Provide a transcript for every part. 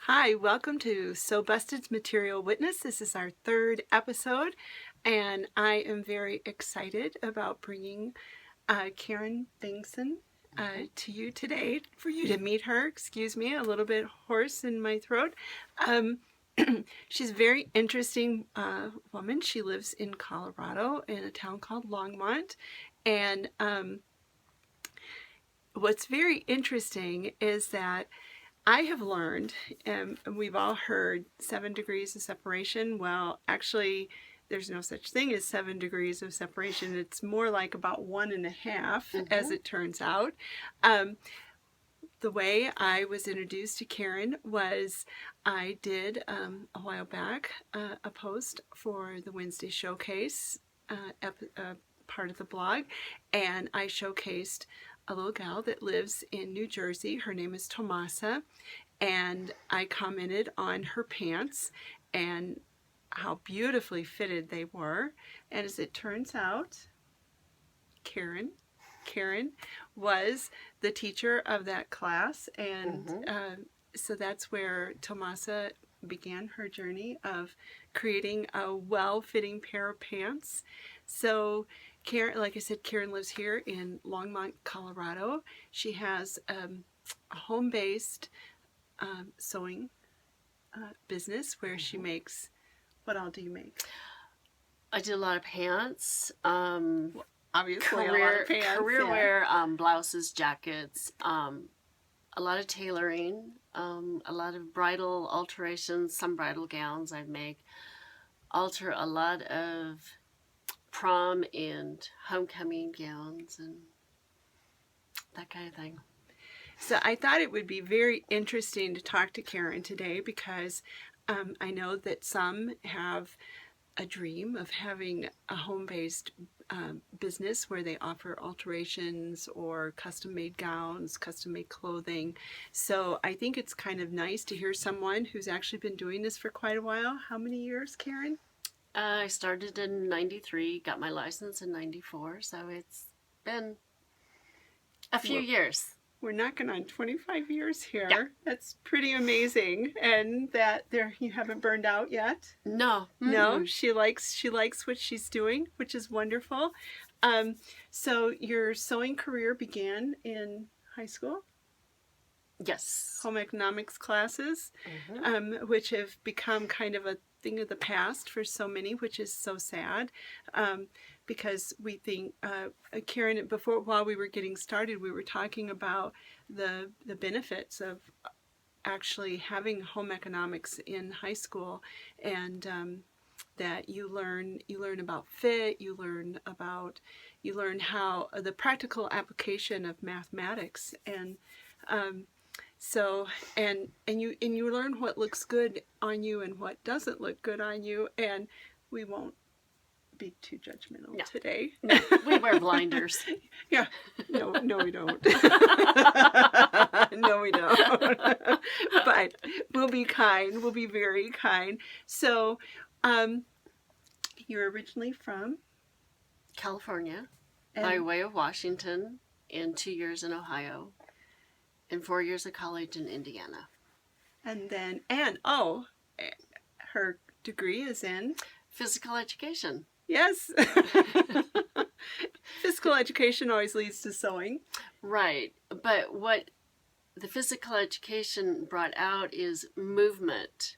Hi, welcome to Sewbusted's Material Witness. This is our third episode, and I am very excited about bringing Karen Bengtson to you today for you to meet her. Excuse me, a little bit hoarse in my throat. She's a very interesting woman. She lives in Colorado in a town called Longmont, and what's very interesting is that I have learned, and we've all heard 7 degrees of separation. Well, actually, there's no such thing as 7 degrees of separation. It's more like about 1.5, as it turns out. The way I was introduced to Karen was I did, a while back, a post for the Wednesday Showcase part of the blog, and I showcased a little gal that lives in New Jersey. Her name is Tomasa, and I commented on her pants and how beautifully fitted they were. And as it turns out, Karen was the teacher of that class, and so that's where Tomasa began her journey of creating a well-fitting pair of pants. So Karen, like I said, Karen lives here in Longmont, Colorado. She has a home-based sewing business where she makes, what all do you make? I do a lot of pants, Obviously, a lot of pants, career wear, blouses, jackets, a lot of tailoring, a lot of bridal alterations, some bridal gowns I make, alter a lot of prom and homecoming gowns and that kind of thing. So I thought it would be very interesting to talk to Karen today because I know that some have a dream of having a home-based business where they offer alterations or custom-made gowns, custom-made clothing. So I think it's kind of nice to hear someone who's actually been doing this for quite a while. How many years, Karen? I started in 93, got my license in 94, so it's been a few years. We're knocking on 25 years here. Yeah. That's pretty amazing. And that you haven't burned out yet? No. No, she likes what she's doing, which is wonderful. So your sewing career began in high school? Yes. Home economics classes, which have become kind of a thing of the past for so many, which is so sad, because we think, Karen, while we were getting started, we were talking about the benefits of actually having home economics in high school, and that you learn about fit, you learn how the practical application of mathematics, and so you learn what looks good on you and what doesn't look good on you, and we won't be too judgmental today. No, we wear blinders. Yeah. No, we don't. No, we don't. But we'll be kind. We'll be very kind. So, you're originally from California, by way of Washington, and 2 years in Ohio, and 4 years of college in Indiana. And then, her degree is in physical education. Yes. Physical education always leads to sewing. Right. But what the physical education brought out is movement.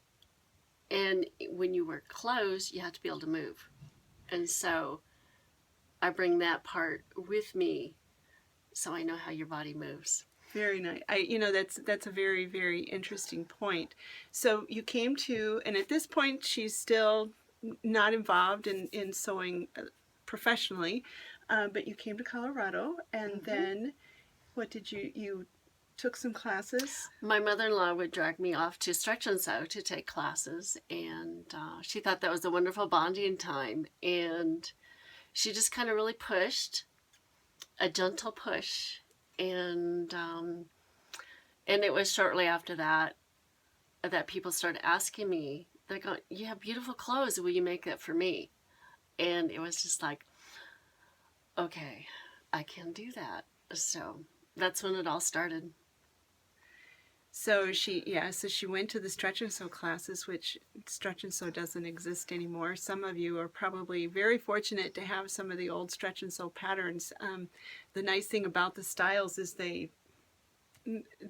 And when you wear clothes, you have to be able to move. And so I bring that part with me so I know how your body moves. Very nice. That's a very, very interesting point. So you came to, and at this point she's still not involved in sewing professionally, but you came to Colorado, and then what did you took some classes? My mother-in-law would drag me off to Stretch and Sew to take classes, and she thought that was a wonderful bonding time, and she just kind of really pushed, a gentle push, and it was shortly after that people started asking me, they're going, you have beautiful clothes, will you make that for me? And it was just like, okay, I can do that. So that's when it all started. So she went to the stretch and sew classes, which stretch and sew doesn't exist anymore. Some of you are probably very fortunate to have some of the old stretch and sew patterns. The nice thing about the styles is they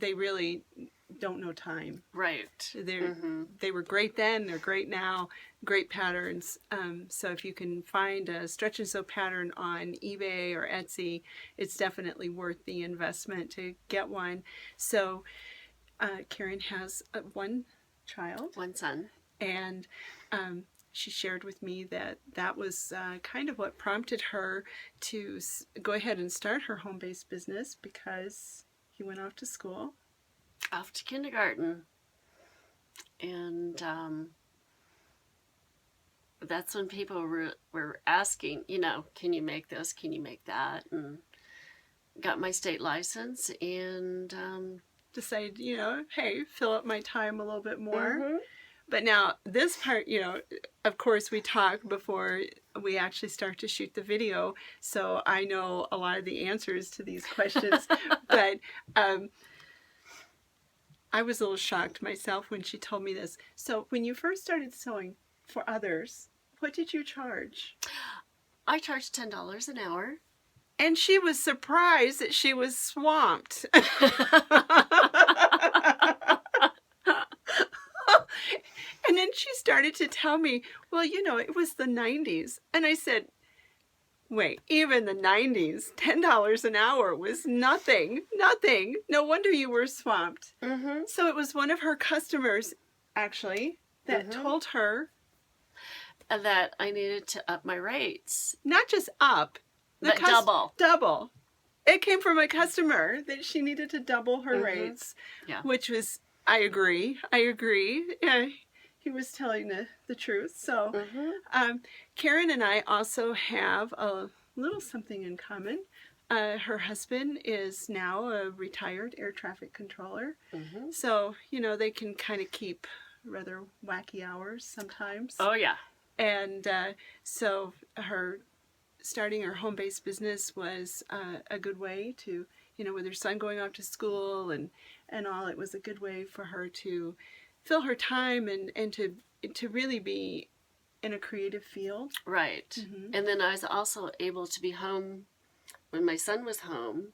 really don't know time. Right. They were great then, they're great now, great patterns. So if you can find a stretch and sew pattern on eBay or Etsy, it's definitely worth the investment to get one. So Karen has one child. One son. And she shared with me that was kind of what prompted her to go ahead and start her home-based business, because he went off to school. Off to kindergarten. And that's when people were asking, can you make this? Can you make that? And got my state license and decided, hey, fill up my time a little bit more. Mm-hmm. But now this part, of course we talk before we actually start to shoot the video, so I know a lot of the answers to these questions. But I was a little shocked myself when she told me this. So when you first started sewing for others, what did you charge? I charged $10 an hour. And she was surprised that she was swamped. And then she started to tell me, well, it was the 90s. And I said, wait, even the 90s, $10 an hour was nothing. No wonder you were swamped. Mm-hmm. So it was one of her customers, actually, that told her that I needed to up my rates. Not just up, but double. Double. It came from a customer that she needed to double her rates, which was, I agree. Yeah, he was telling the truth. So Karen and I also have a little something in common. Her husband is now a retired air traffic controller. So, they can kind of keep rather wacky hours sometimes. Oh, yeah. And so starting her home-based business was a good way to, with her son going off to school and all, it was a good way for her to fill her time and to really be in a creative field. Right. And then I was also able to be home when my son was home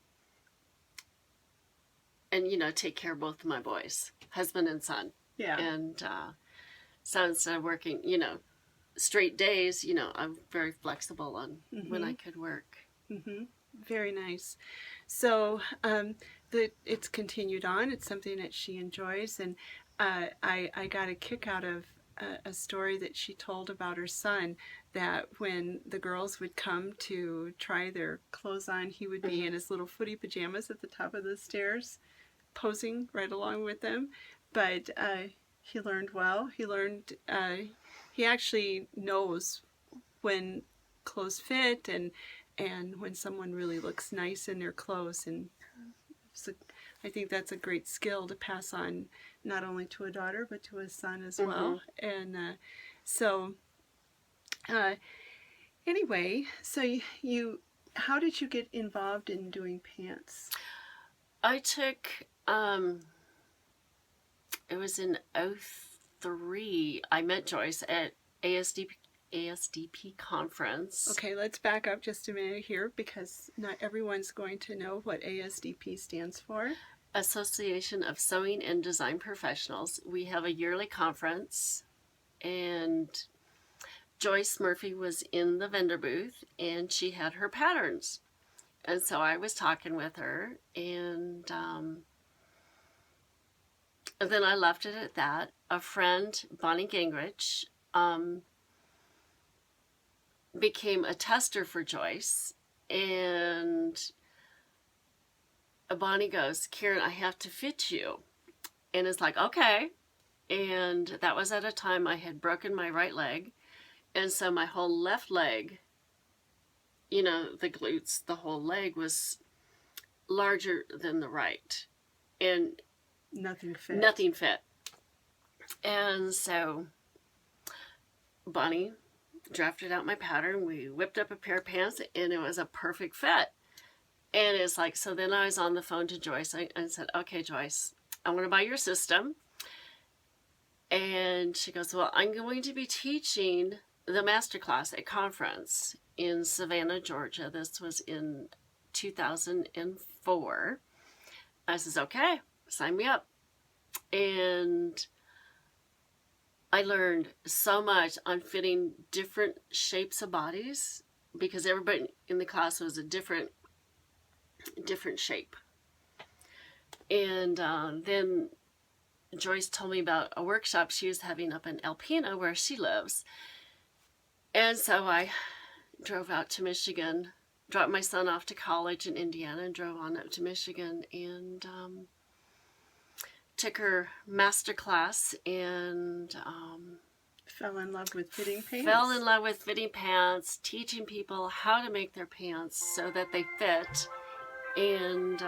and, take care of both of my boys, husband and son. Yeah. And so instead of working, straight days, I'm very flexible on when I could work. Very nice. So it's continued on. It's something that she enjoys. And I got a kick out of a story that she told about her son, that when the girls would come to try their clothes on, he would be in his little footy pajamas at the top of the stairs, posing right along with them. But he learned well. He actually knows when clothes fit and when someone really looks nice in their clothes. And so I think that's a great skill to pass on, not only to a daughter, but to a son as well. And anyway, so how did you get involved in doing pants? I took, it was in 2003, I met Joyce at ASDP conference. Okay, let's back up just a minute here, because not everyone's going to know what ASDP stands for. Association of Sewing and Design Professionals. We have a yearly conference, and Joyce Murphy was in the vendor booth, and she had her patterns. And so I was talking with her, and then I left it at that. A friend, Bonnie Gingrich, became a tester for Joyce, and Bonnie goes, Karen, I have to fit you. And it's like, okay. And that was at a time I had broken my right leg, and so my whole left leg, the glutes, the whole leg was larger than the right, and nothing fit. And so Bonnie drafted out my pattern. We whipped up a pair of pants, and it was a perfect fit. And it's like, so then I was on the phone to Joyce. I said, okay, Joyce, I want to buy your system. And she goes, well, I'm going to be teaching the masterclass at conference in Savannah, Georgia. This was in 2004. I says, okay, sign me up. And I learned so much on fitting different shapes of bodies because everybody in the class was a different shape. And then Joyce told me about a workshop she was having up in Alpena where she lives. And so I drove out to Michigan, dropped my son off to college in Indiana and drove on up to Michigan and took her master class and Fell in love with fitting pants. Fell in love with fitting pants, teaching people how to make their pants so that they fit. And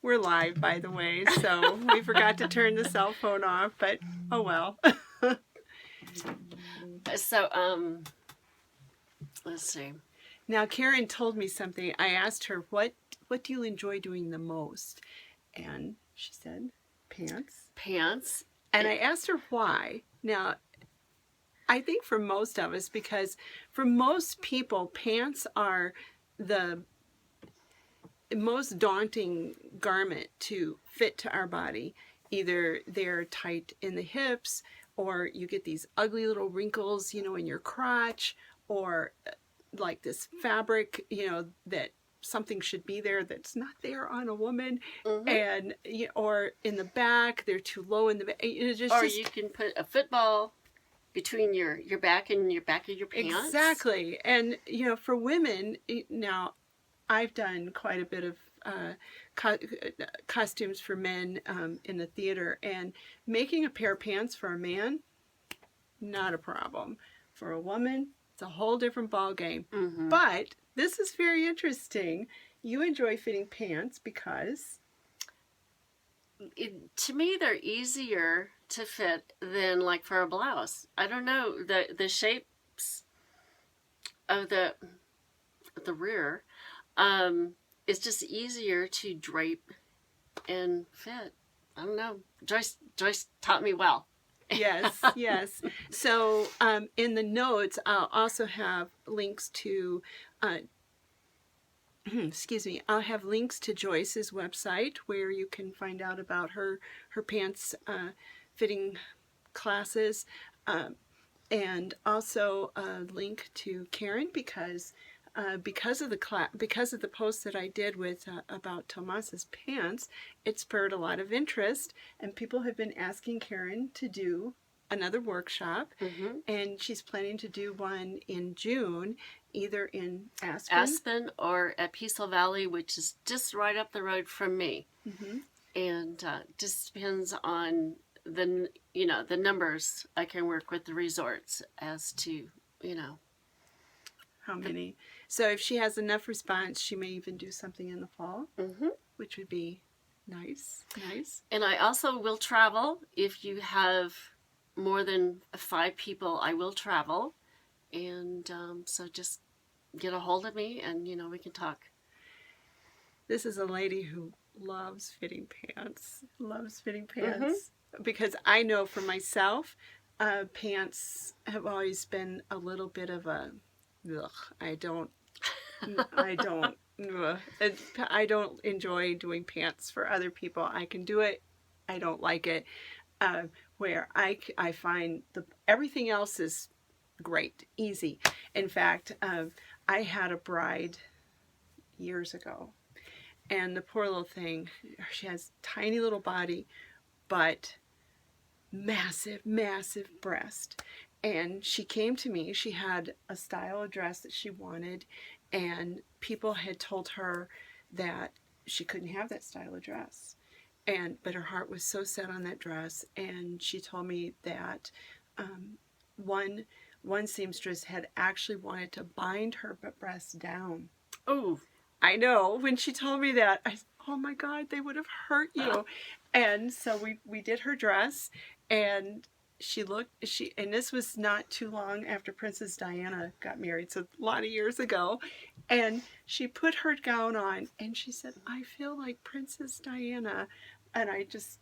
we're live, by the way, so we forgot to turn the cell phone off, but oh well. So, let's see. Now, Karen told me something. I asked her, what do you enjoy doing the most? And she said, pants. Pants. And I asked her why. Now, I think for most of us, because for most people, pants are the most daunting garment to fit to our body. Either they're tight in the hips, or you get these ugly little wrinkles, in your crotch, or like this fabric, that something should be there that's not there on a woman, and or in the back, they're too low in the back. You can put a football between your back and your back of your pants. Exactly. And for women, now I've done quite a bit of costumes for men in the theater, and making a pair of pants for a man, not a problem. For a woman, it's a whole different ball game. But this is very interesting. You enjoy fitting pants because to me they're easier to fit than like for a blouse. I don't know, the shapes of the rear. It's just easier to drape and fit. I don't know. Joyce taught me well. Yes, yes. So in the notes, I'll also have links to, I'll have links to Joyce's website where you can find out about her pants fitting classes, and also a link to Karen because of the post that I did with about Tomas's pants, it spurred a lot of interest, and people have been asking Karen to do another workshop, and she's planning to do one in June, either in Aspen or at Peaceful Valley, which is just right up the road from me. And just depends on the numbers I can work with the resorts as to how many. So if she has enough response, she may even do something in the fall, which would be nice. And I also will travel. If you have more than 5 people, I will travel. And so just get a hold of me and, we can talk. This is a lady who loves fitting pants. Because I know for myself, pants have always been a little bit of a... Ugh, I don't enjoy doing pants for other people. I can do it. I don't like it. Where I find everything else is great, easy. In fact, I had a bride years ago, and the poor little thing, she has tiny little body, but massive breast. And she came to me. She had a style of dress that she wanted, and people had told her that she couldn't have that style of dress. But her heart was so set on that dress, and she told me that one seamstress had actually wanted to bind her breast down. Oh, I know. When she told me that, I said, "Oh my God, they would have hurt you." And so we did her dress, and and this was not too long after Princess Diana got married, so a lot of years ago, and she put her gown on and she said, "I feel like Princess Diana," and I just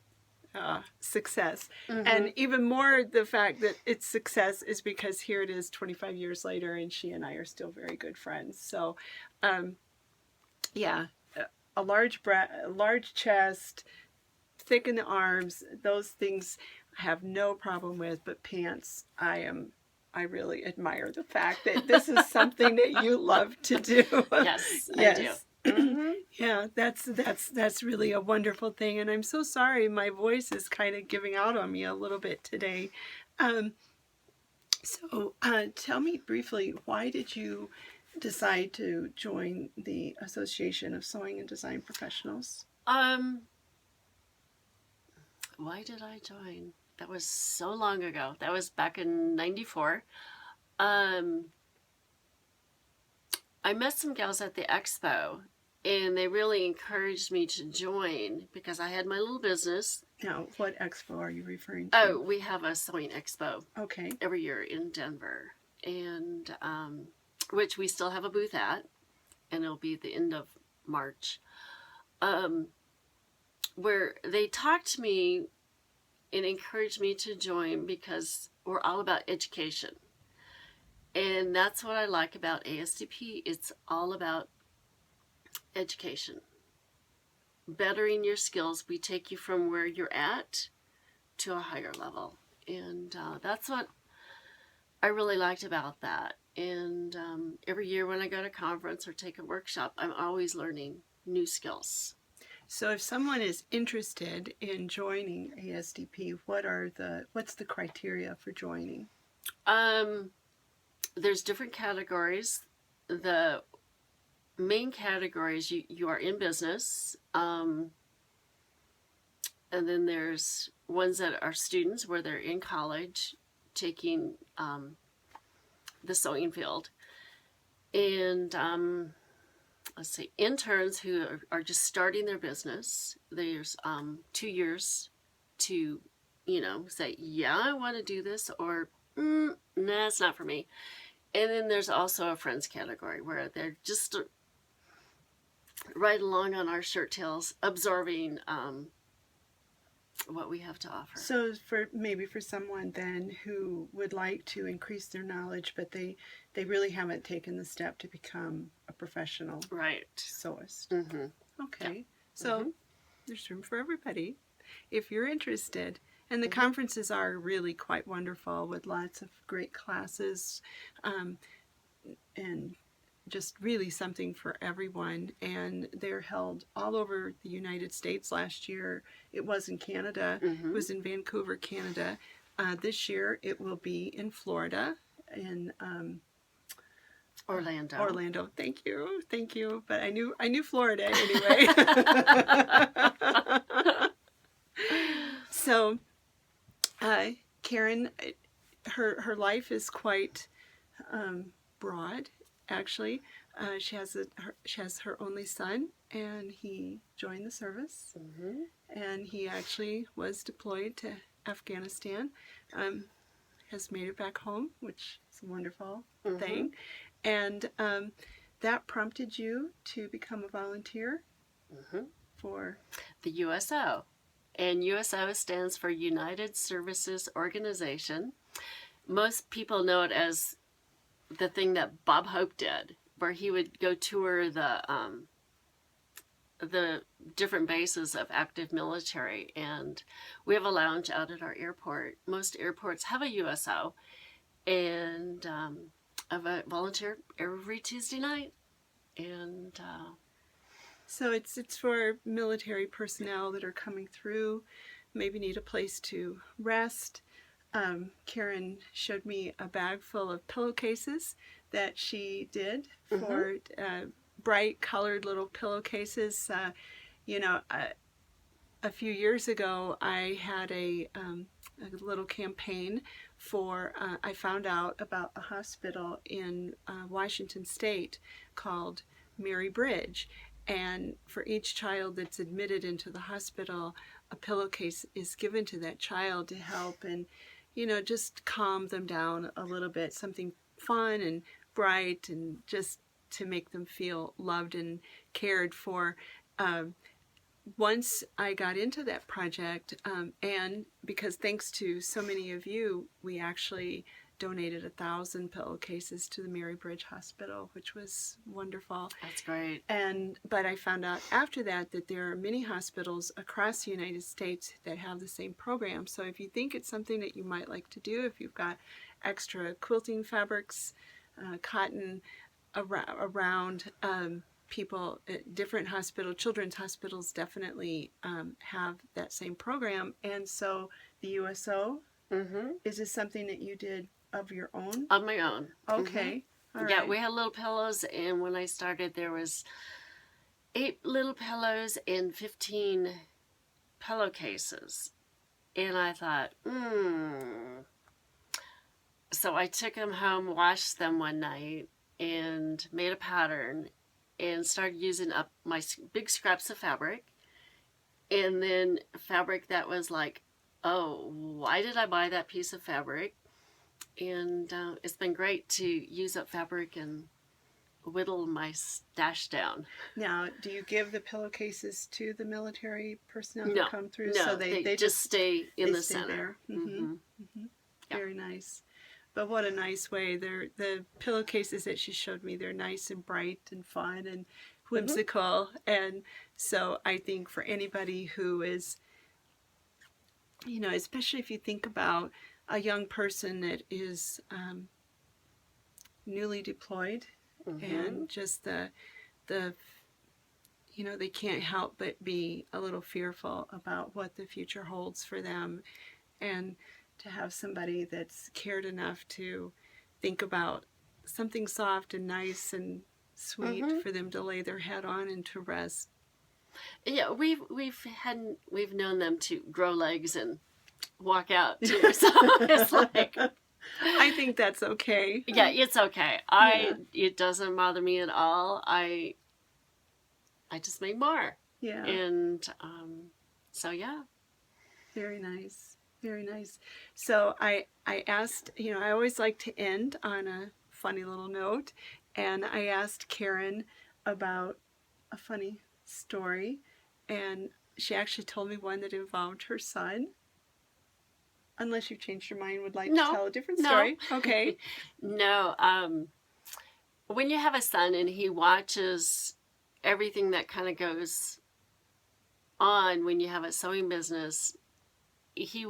success. And even more, the fact that it's success is because here it is 25 years later and she and I are still very good friends. So yeah, a large chest, thick in the arms, those things I have no problem with. But pants, I really admire the fact that this is something that you love to do. Yes, Yes. I do. Yeah, that's really a wonderful thing, and I'm so sorry my voice is kind of giving out on me a little bit today. So tell me briefly, why did you decide to join the Association of Sewing and Design Professionals? Why did I join? That was so long ago. That was back in '94. I met some gals at the expo, and they really encouraged me to join because I had my little business. Now, what expo are you referring to? Oh, we have a sewing expo Okay. every year in Denver, and which we still have a booth at, and it'll be the end of March, where they talked to me and encouraged me to join because we're all about education. And that's what I like about ASDP. It's all about education. Bettering your skills. We take you from where you're at to a higher level. And that's what I really liked about that. And every year when I go to a conference or take a workshop, I'm always learning new skills. So if someone is interested in joining ASDP, what's the criteria for joining? There's different categories. The main category is you are in business, and then there's ones that are students where they're in college taking the sewing field, and let's see, interns who are just starting their business. There's 2 years to say, yeah, I want to do this, or nah, it's not for me. And then there's also a friends category where they're just right along on our shirt tails, absorbing what we have to offer. So for someone then who would like to increase their knowledge, but they really haven't taken the step to become a professional sewist. Mm-hmm. Okay. Yeah. So there's room for everybody if you're interested. And the conferences are really quite wonderful with lots of great classes, and just really something for everyone. And they're held all over the United States. Last year it was in Canada. It was in Vancouver, Canada. This year it will be in Florida, in Orlando. Thank you. But I knew Florida anyway. So Karen, her life is quite broad. Actually, she has her only son, and he joined the service, and he actually was deployed to Afghanistan. Has made it back home, which is a wonderful thing, and that prompted you to become a volunteer for the USO. And USO stands for United Services Organization. Most people know it as the thing that Bob Hope did, where he would go tour the different bases of active military. And we have a lounge out at our airport. Most airports have a USO, and I have a volunteer every Tuesday night. And so it's for military personnel that are coming through, maybe need a place to rest. Karen showed me a bag full of pillowcases that she did for bright colored little pillowcases. A few years ago I had a little campaign for, I found out about a hospital in Washington State called Mary Bridge. And for each child that's admitted into the hospital, a pillowcase is given to that child to help. And just calm them down a little bit, something fun and bright, and just to make them feel loved and cared for. Once I got into that project, and because thanks to so many of you, we actually donated 1,000 pillowcases to the Mary Bridge Hospital, which was wonderful. That's great. But I found out after that there are many hospitals across the United States that have the same program. So if you think it's something that you might like to do, if you've got extra quilting fabrics, cotton around, people at different children's hospitals definitely have that same program. And so the USO, is this something that you did of your own? On my own. Okay. All Yeah, right. we had little pillows, and when I started, there was 8 little pillows and 15 pillowcases. And I thought, So I took them home, washed them one night, and made a pattern, and started using up my big scraps of fabric. And then fabric that was like, oh, why did I buy that piece of fabric? And it's been great to use up fabric and whittle my stash down. Now, do you give the pillowcases to the military personnel who No, come through? no, So they just stay in the stay center. there. Yeah. Very nice. But what a nice way. The pillowcases that she showed me, they're nice and bright and fun and whimsical. And so I think for anybody who is, especially if you think about a young person that is newly deployed, and just the they can't help but be a little fearful about what the future holds for them, and to have somebody that's cared enough to think about something soft and nice and sweet for them to lay their head on and to rest. Yeah, we've known them to grow legs and walk out too. So it's like, I think that's okay. yeah, it's okay. It doesn't bother me at all. I just make more. Yeah. And so yeah. Very nice. Very nice. So I asked, I always like to end on a funny little note, and I asked Karen about a funny story, and she actually told me one that involved her son. Unless you've changed your mind, would like to tell a different story. No. Okay. No. When you have a son and he watches everything that kind of goes on when you have a sewing business, he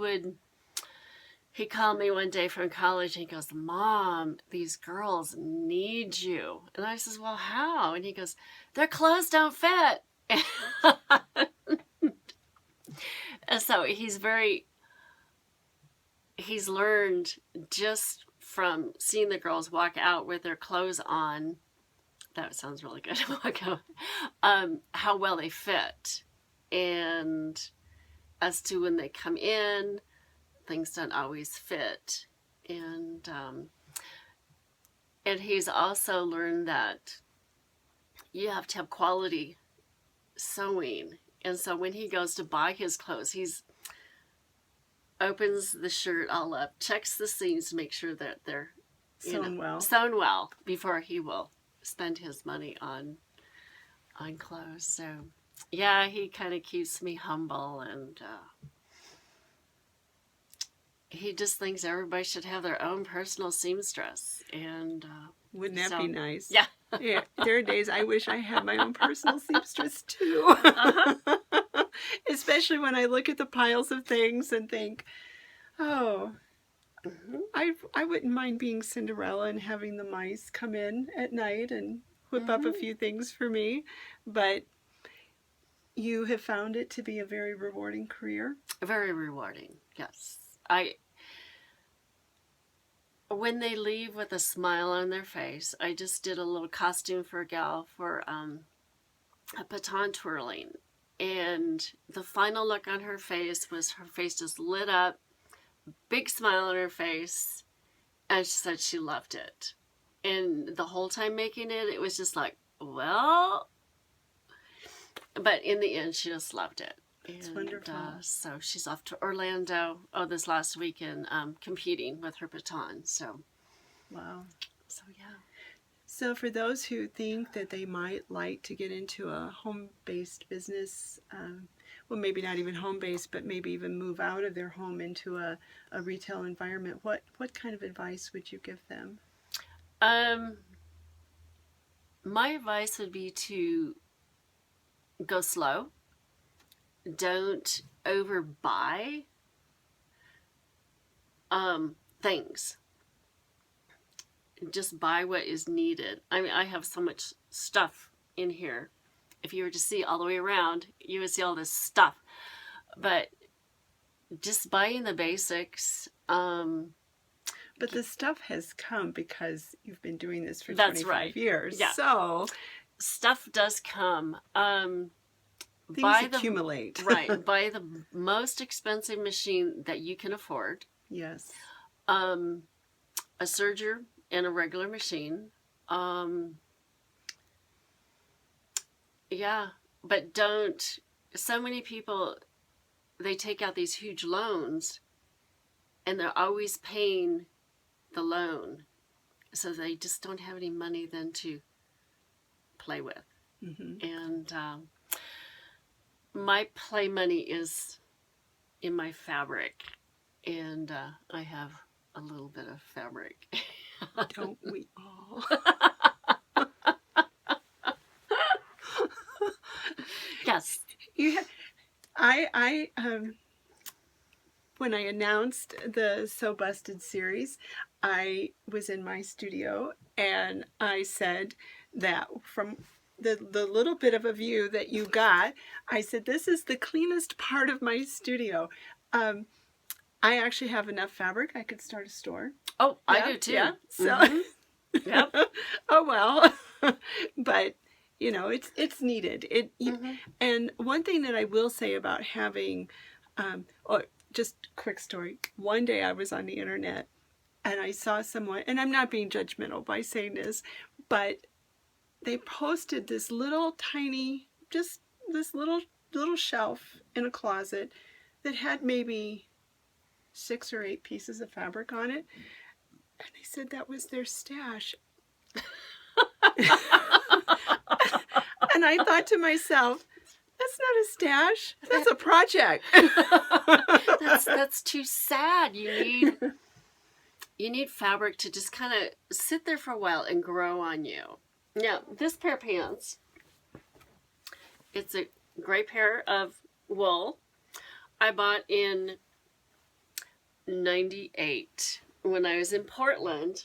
called me one day from college and he goes, "Mom, these girls need you." And I says, "Well, how?" And he goes, "Their clothes don't fit." And so he's learned just from seeing the girls walk out with their clothes on. That sounds really good. How well they fit. And as to when they come in, things don't always fit. And he's also learned that you have to have quality sewing. And so when he goes to buy his clothes, he's opens the shirt all up, checks the seams to make sure that they're sewn well before he will spend his money on clothes. So yeah, he kind of keeps me humble, and he just thinks everybody should have their own personal seamstress. And wouldn't that be nice? Yeah. Yeah, there are days I wish I had my own personal seamstress too. Especially when I look at the piles of things and think, oh, I wouldn't mind being Cinderella and having the mice come in at night and whip up a few things for me. But you have found it to be a very rewarding career. Very rewarding, yes. When they leave with a smile on their face, I just did a little costume for a gal for a baton twirling. And the final look on her face was her face just lit up, big smile on her face, and she said she loved it. And the whole time making it, it was just like, well, but in the end, she just loved it. It's And wonderful. so she's off to Orlando this last weekend competing with her baton. Wow. So yeah. So for those who think that they might like to get into a home-based business, well, maybe not even home-based, but maybe even move out of their home into a retail environment, what kind of advice would you give them? Um, my advice would be to go slow. Don't overbuy things. Just buy what is needed. I mean, I have so much stuff in here. If you were to see all the way around, you would see all this stuff. But just buying the basics. But the stuff has come because you've been doing this for That's 25 right. years. Yeah. So stuff does come. things accumulate. Right. Buy the most expensive machine that you can afford. Yes. A serger and a regular machine. Yeah, but don't. So many people, they take out these huge loans, and they're always paying the loan, so they just don't have any money then to play with. Mm-hmm. And my play money is in my fabric, and I have a little bit of fabric. Don't we all? Yes. I when I announced the Sewbussted series, I was in my studio and I said that from the little bit of a view that you got, I said, this is the cleanest part of my studio. I actually have enough fabric. I could start a store. Oh, Yeah, I do too. Yeah. So, mm-hmm. Yep. Oh well, but it's needed. And one thing that I will say about having, or just quick story. One day I was on the internet and I saw someone, and I'm not being judgmental by saying this, but they posted this little tiny, just this little shelf in a closet that had maybe 6 or 8 pieces of fabric on it. And they said that was their stash. And I thought to myself, that's not a stash. That's a project. That's too sad. You need fabric to just kind of sit there for a while and grow on you. Now, this pair of pants, it's a gray pair of wool. I bought in 98 when I was in Portland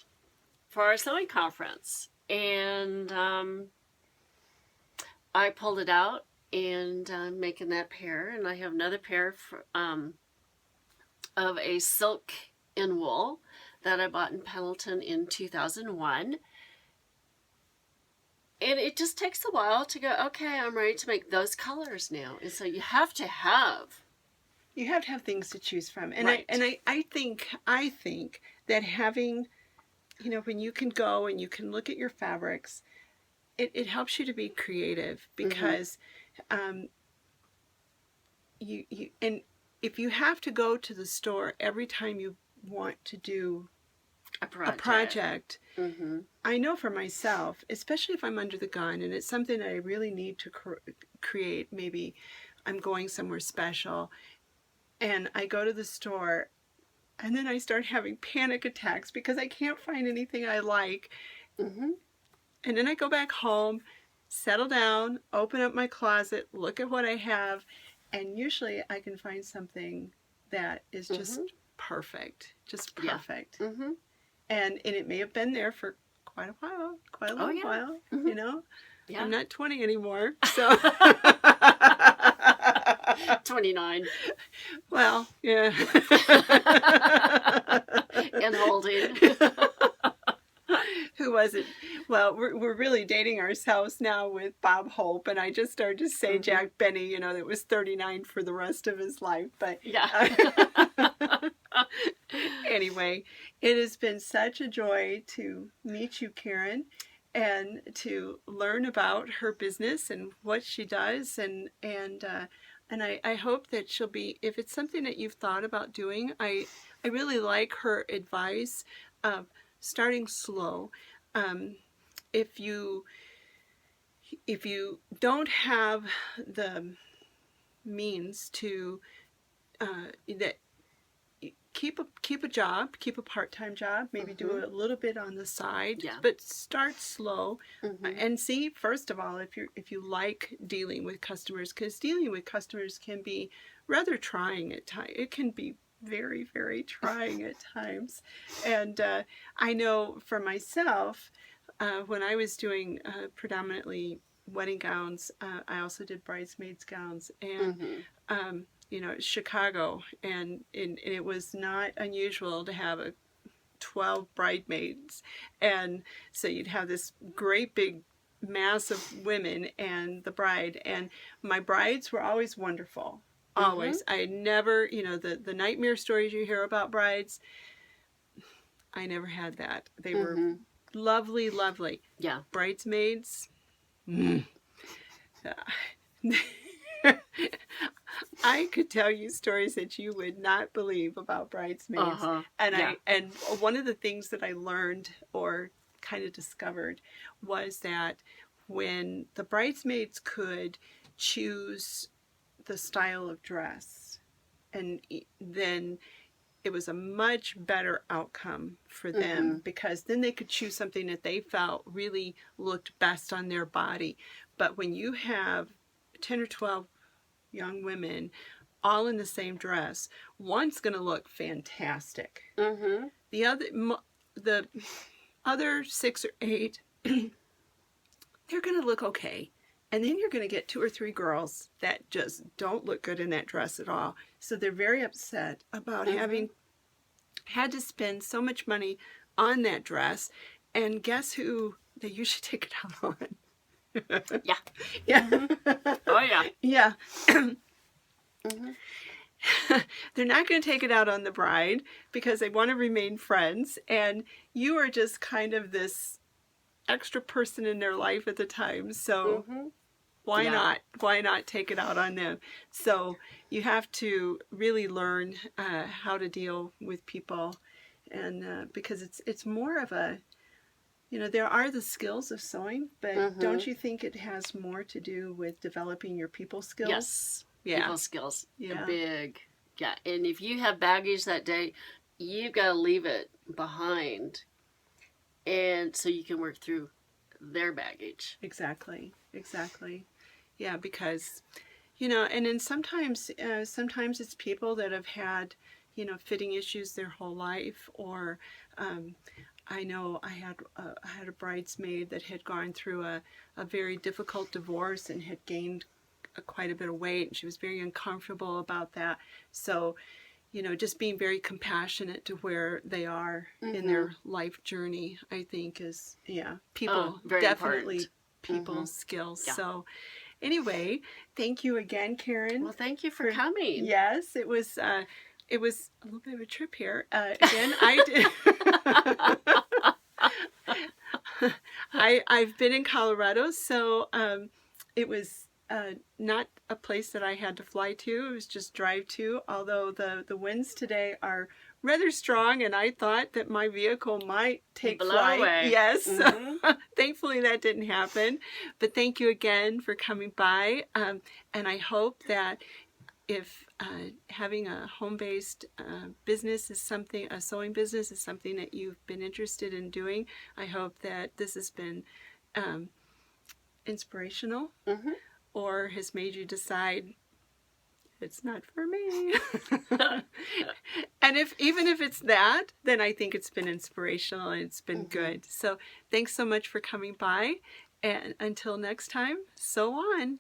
for our sewing conference. And I pulled it out and I'm making that pair. And I have another pair of a silk in wool that I bought in Pendleton in 2001. And it just takes a while to go, okay, I'm ready to make those colors now. And so you have to have things to choose from. And right. I think that having, when you can go and you can look at your fabrics, it helps you to be creative because you and if you have to go to the store every time you want to do a project, I know for myself, especially if I'm under the gun and it's something that I really need to create, maybe I'm going somewhere special, and I go to the store, and then I start having panic attacks because I can't find anything I like. And then I go back home, settle down, open up my closet, look at what I have, and usually I can find something that is just perfect. Just perfect. Yeah. And it may have been there for quite a while, quite a long while, Yeah. I'm not 20 anymore, so. 29. Well, yeah. And holding. Who was it? Well, we're really dating ourselves now with Bob Hope, and I just started to say Jack Benny, that was 39 for the rest of his life. But yeah. Anyway, it has been such a joy to meet you, Karen, and to learn about her business and what she does, and And I hope that she'll be, if it's something that you've thought about doing, I really like her advice of starting slow. Um, if you don't have the means to that keep a job, keep a part-time job, maybe do a little bit on the side, but start slow and see, first of all, if you like dealing with customers, because dealing with customers can be rather trying at times. It can be very, very trying at times. And I know for myself, when I was doing predominantly wedding gowns, I also did bridesmaids gowns, and you know, Chicago, and it was not unusual to have 12 bridesmaids, and so you'd have this great big mass of women and the bride, and my brides were always wonderful, always. I had never, you know, the nightmare stories you hear about brides, I never had that. They were lovely, lovely. Yeah. Bridesmaids, I could tell you stories that you would not believe about bridesmaids. And one of the things that I learned or kind of discovered was that when the bridesmaids could choose the style of dress, and then it was a much better outcome for them, because then they could choose something that they felt really looked best on their body. But when you have 10 or 12 young women all in the same dress, one's going to look fantastic. The other 6 or 8, they're going to look okay. And then you're going to get 2 or 3 girls that just don't look good in that dress at all. So they're very upset about having had to spend so much money on that dress. And guess who they usually take it out on? Yeah. Oh, yeah. Yeah. They're not going to take it out on the bride because they want to remain friends. And you are just kind of this extra person in their life at the time. So why not? Why not take it out on them? So you have to really learn how to deal with people, and because it's more of a, you know, there are the skills of sewing, but don't you think it has more to do with developing your people skills? Yes. People skills. Big. Yeah. And if you have baggage that day, you got to leave it behind, and so you can work through their baggage. Exactly. Yeah, because, you know, and then sometimes it's people that have had, you know, fitting issues their whole life, or I know I had a bridesmaid that had gone through a very difficult divorce and had gained quite a bit of weight, and she was very uncomfortable about that. So, you know, just being very compassionate to where they are in their life journey, I think is, people, definitely important. People skills. Yeah. So anyway, thank you again, Karen. Well, thank you for coming. Yes, it was a little bit of a trip here. Again, I did. I've been in Colorado, so it was not a place that I had to fly to. It was just drive to, although the winds today are rather strong, and I thought that my vehicle might take flight. Away. Yes. Thankfully that didn't happen. But thank you again for coming by. And I hope that if having a home-based business is something, a sewing business is something that you've been interested in doing, I hope that this has been inspirational. Or has made you decide it's not for me. And even if it's that, then I think it's been inspirational and it's been good. So thanks so much for coming by, and until next time, sew on.